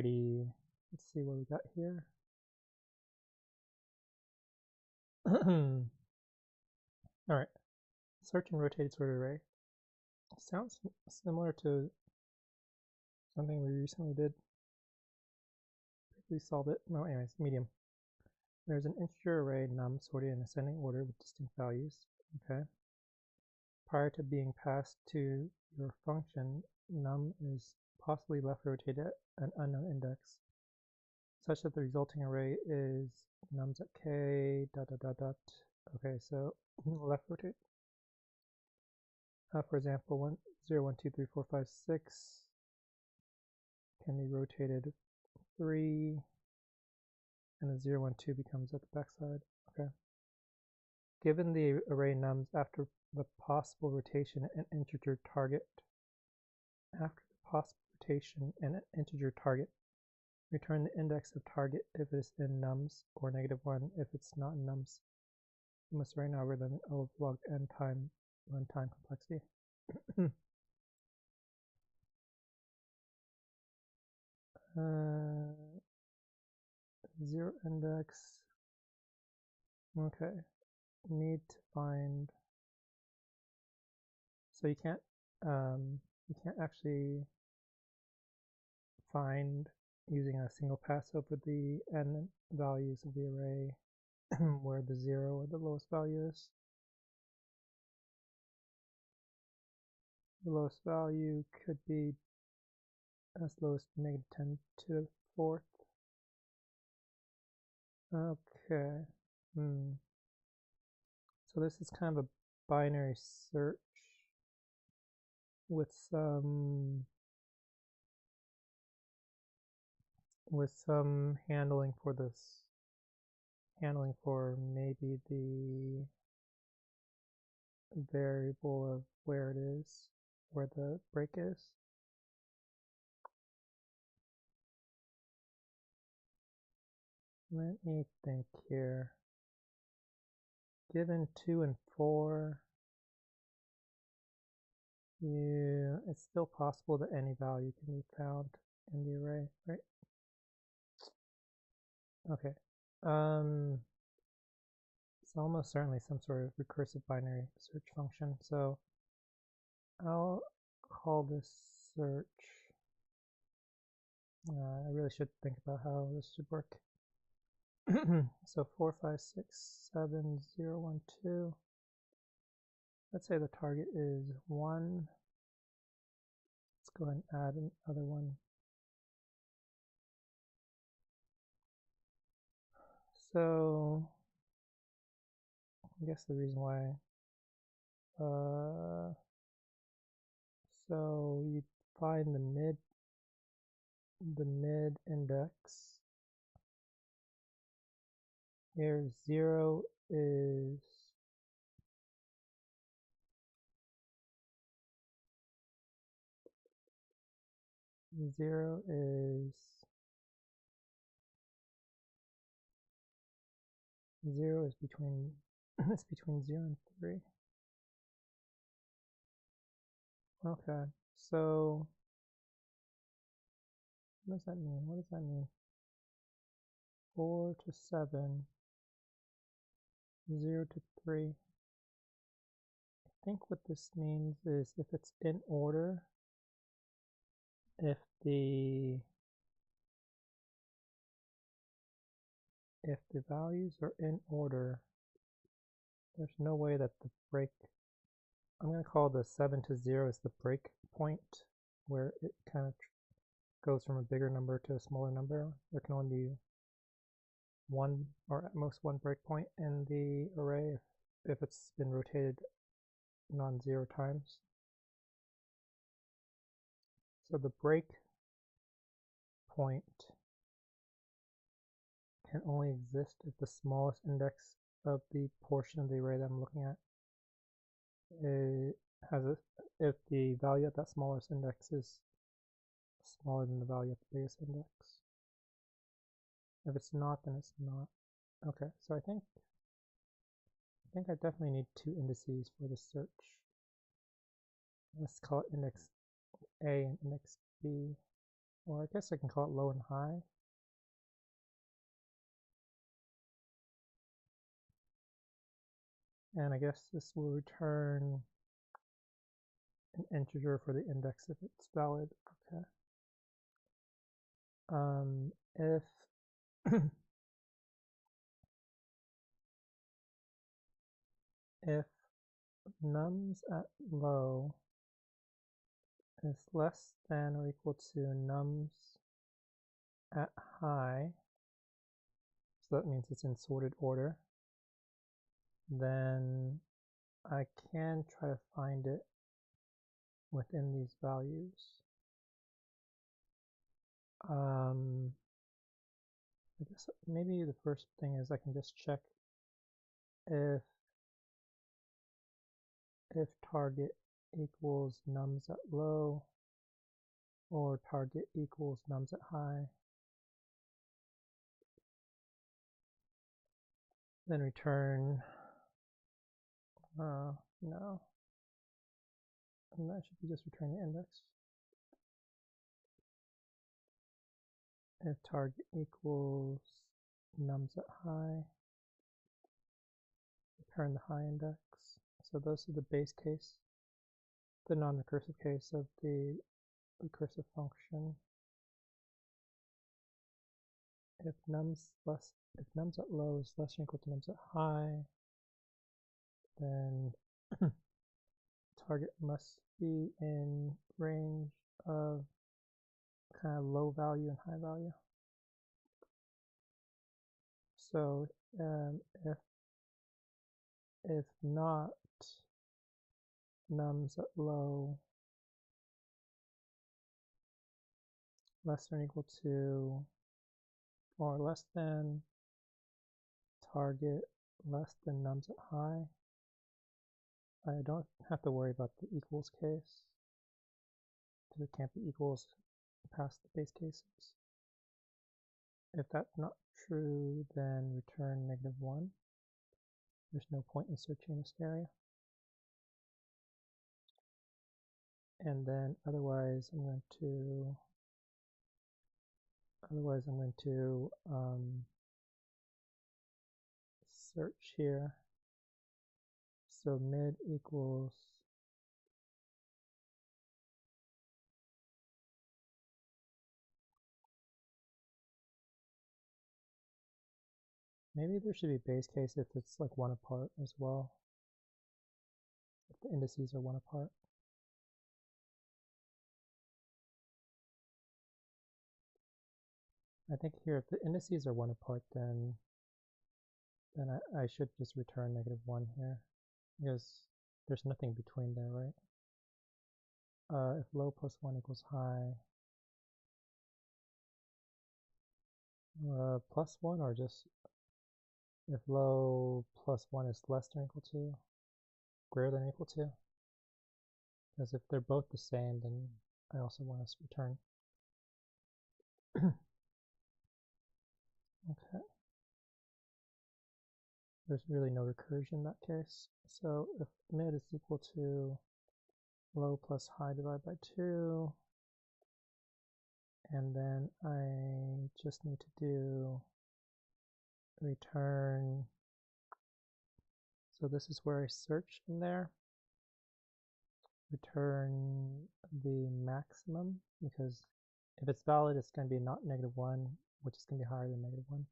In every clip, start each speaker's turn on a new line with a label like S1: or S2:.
S1: Alrighty, let's see what we got here. Alright, search and rotated sorted array. Sounds similar to something we recently did. We solved it. No, anyways, medium. There's an integer array num sorted in ascending order with distinct values. Okay. Prior to being passed to your function, num is possibly left rotated at an unknown index, such that the resulting array is nums at k dot dot dot dot. Okay, so left rotate. For example, 1, 0, 1, 2, 3, 4, 5, 6 can be rotated 3, and the 0, 1, 2 becomes at the backside. Okay. Given the array nums after the possible rotation and integer target, return the index of target if it is in nums, or -1 if it's not in nums. You must write an algorithm in O log n time runtime complexity. Zero index. Okay, need to find. So you can't actually find using a single pass over the n values of the array where the 0 or the lowest value is. The lowest value could be as low as -10 to the 4th. Okay. So this is kind of a binary search with some handling for this. Handling for maybe the variable of where it is, where the break is. Let me think here. Given 2 and 4, it's still possible that any value can be found in the array, right? Okay. It's almost certainly some sort of recursive binary search function. So I'll call this search. I really should think about how this should work. So 4, 5, 6, 7, 0, 1, 2. Let's say the target is 1. Let's go ahead and add another one. So I guess the reason why, so you find the mid index. Here 0 is between it's between 0 and 3. Okay, so what does that mean? What does that mean? 4 to 7, 0 to 3. I think what this means is if it's in order, if the values are in order, there's no way that the break, I'm going to call the 7 to 0 as the break point, where it kind of goes from a bigger number to a smaller number. There can only be one, or at most one breakpoint in the array if it's been rotated non-zero times. So the break point can only exist if the smallest index of the portion of the array that I'm looking at if the value at that smallest index is smaller than the value at the biggest index. If it's not, then it's not. Okay, so I think I definitely need 2 indices for the search. Let's call it index A and index B. Or I guess I can call it low and high. And I guess this will return an integer for the index if it's valid. Okay. If if nums at low is less than or equal to nums at high, so that means it's in sorted order, then I can try to find it within these values. I guess maybe the first thing is I can just check if target equals nums at low or target equals nums at high. Then return, no, and that should be just return the index. If target equals nums at high, return the high index. So those are the base case, the non-recursive case of the recursive function. If nums at low is less than or equal to nums at high, then target must be in range of kind of low value and high value. So if not nums at low less than or equal to or less than target less than nums at high, I don't have to worry about the equals case because it can't be equals past the base cases. If that's not true, then return -1. There's no point in searching this area. And then otherwise I'm going to search here. So mid equals maybe there should be base case if it's like 1 apart as well. If the indices are 1 apart. I think here if the indices are 1 apart, then I should just return -1 here because there's nothing between there, right? If low plus 1 equals high, plus 1 or just if low plus 1 is less than or equal to, greater than or equal to. Because if they're both the same, then I also want to return. Okay. There's really no recursion in that case. So if mid is equal to low plus high divided by 2, and then I just need to do return. So this is where I search in there. Return the maximum, because if it's valid, it's going to be not -1, which is going to be higher than -1.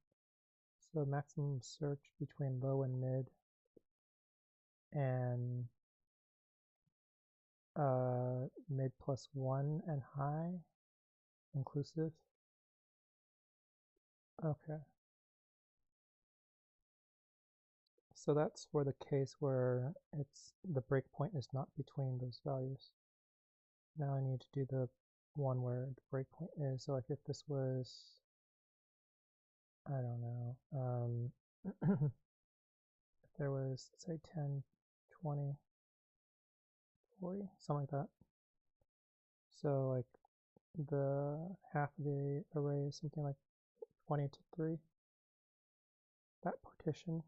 S1: So maximum search between low and mid, and mid plus 1 and high inclusive. Okay. So that's for the case where the breakpoint is not between those values. Now I need to do the one where the breakpoint is. So like if this was, I don't know, if there was, say, 10, 20, 40, something like that. So like the half of the array is something like 20 to 3, that partition.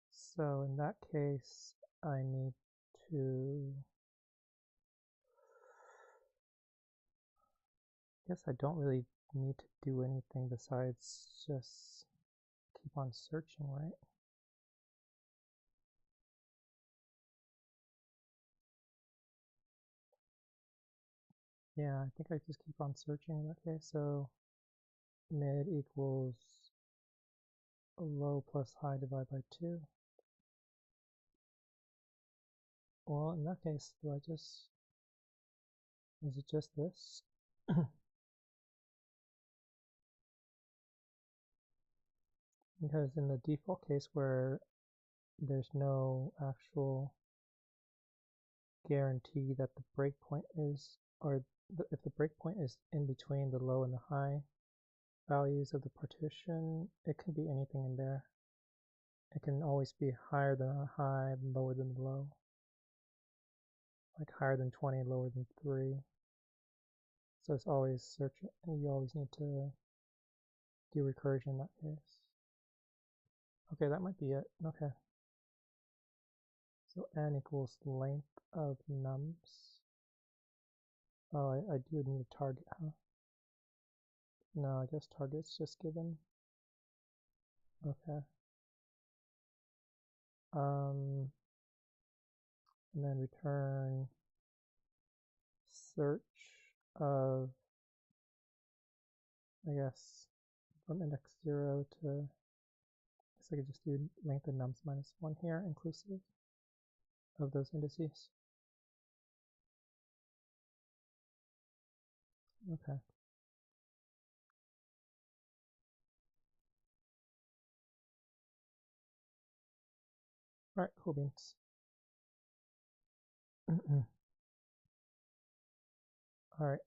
S1: So in that case, I need to guess I don't really need to do anything besides just keep on searching, right? Yeah, I think I just keep on searching in that case. So mid equals low plus high divided by 2. Well, in that case, is it just this? Because in the default case where there's no actual guarantee that the breakpoint is, or if the breakpoint is in between the low and the high values of the partition, it can be anything in there. It can always be higher than a high and lower than the low. Like higher than 20 and lower than 3. So it's always searching, and you always need to do recursion in that case. Okay, that might be it. Okay. So n equals length of nums. Oh, I do need a target, huh? No, I guess target's just given. Okay. And then return search of, I guess, from index 0 to, I guess I could just do length of nums minus 1 here, inclusive of those indices. Okay. All right, cool beans. All right.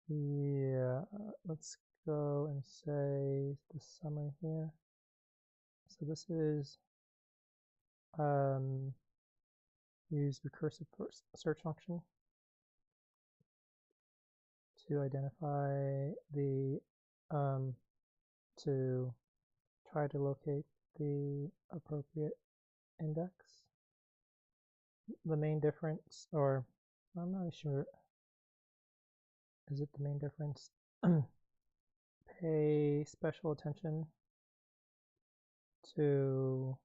S1: Yeah. Let's go and say the summary here. So this is use recursive search function to identify the to try to locate the appropriate index. The main difference, or I'm not sure, is it the main difference? Pay special attention to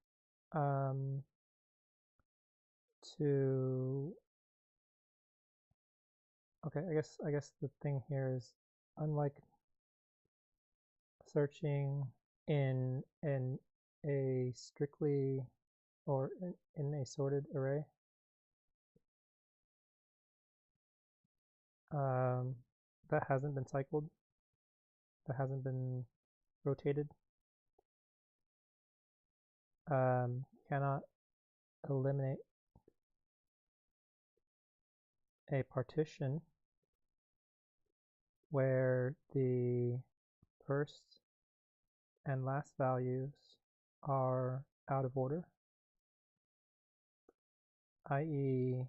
S1: okay, I guess the thing here is, unlike searching in a strictly or in a sorted array, that hasn't been cycled, that hasn't been rotated, cannot eliminate a partition where the first and last values are out of order, i.e.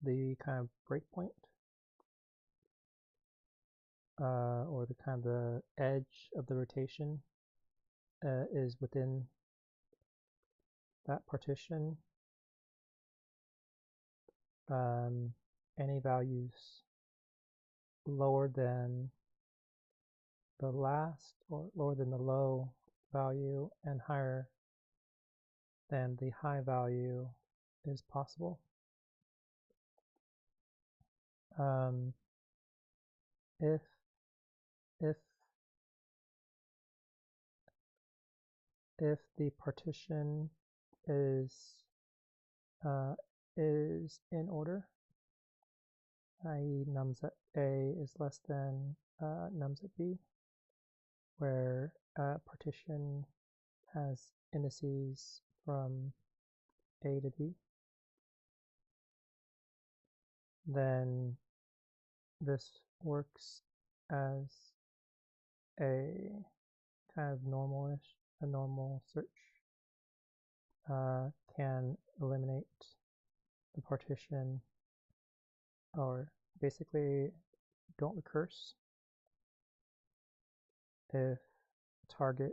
S1: The kind of breakpoint or the kind of the edge of the rotation is within that partition. Any values lower than the last or lower than the low value and higher than the high value is possible. If the partition is in order, i.e. nums at A is less than nums at B, where partition has indices from A to B, then this works as a kind of normal-ish, a normal search can eliminate the partition, or basically don't recurse if target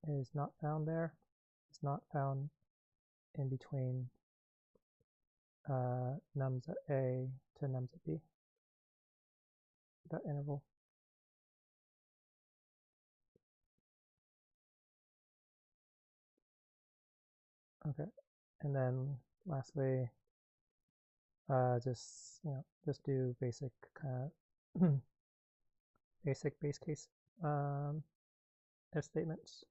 S1: is not found there, it's not found in between nums at A to nums at B, that interval. Okay, and then lastly, just do basic kind of basic base case if statements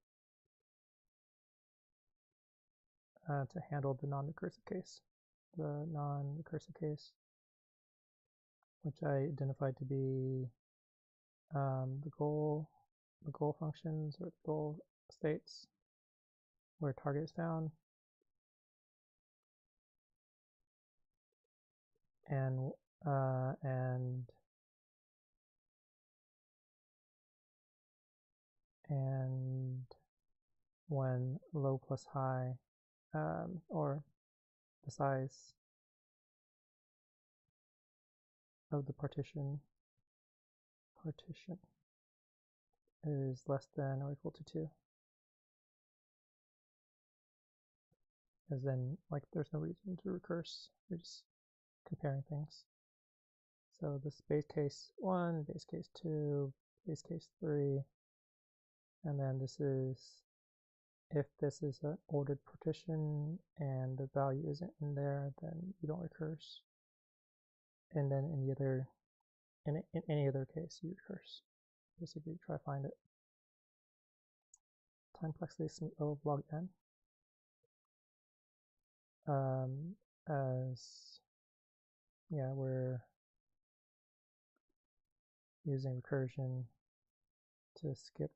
S1: to handle the non-recursive case. The non-recursive case, which I identified to be the goal functions or the goal states where target is found, and when low plus high, or the size of the partition is less than or equal to 2. Because then, like, there's no reason to recurse. You're just comparing things. So this base case 1, base case 2, base case 3, and then this is if this is an ordered partition and the value isn't in there, then you don't recurse. And then in any other case, you recurse. Basically, try to find it. Time complexity is O of log n. We're using recursion to skip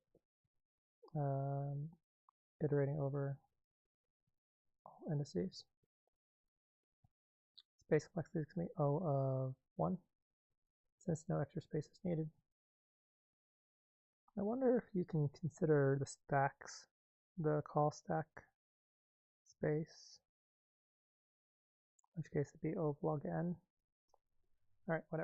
S1: iterating over all indices. Space complexity is going to be O of 1, since no extra space is needed. I wonder if you can consider the stacks, the call stack space, in which case it'd be O of log n. All right, whatever.